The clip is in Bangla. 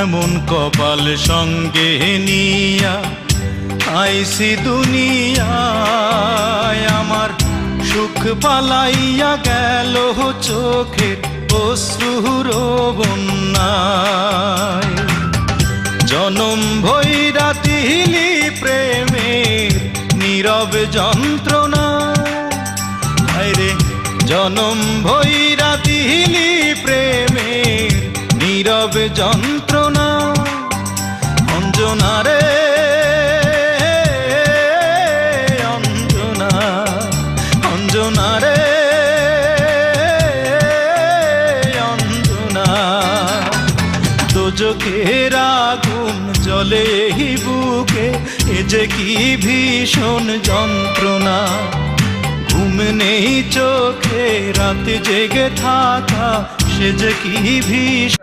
এমন কপাল সঙ্গে নিয়া আইসি দুনিয়ায়, আমার সুখ পালাইয়া গেল চোখের অশ্রুর বন্যায়। জনম ভৈরা দিলি প্রেমের নীরব যন্ত্রণা, রে জনম ভৈরা দিলি প্রেমের নীরব যন্ত্রণা। অঞ্জনা রে অঞ্জনা, অঞ্জনা রে অঞ্জনা, দোজখের আগুন জ্বলে এই বুকে, এ যে কি ভীষণ যন্ত্রণা। ঘুম নেই চোখে রাতে জেগে থাকা, সে যে কি ভীষণ।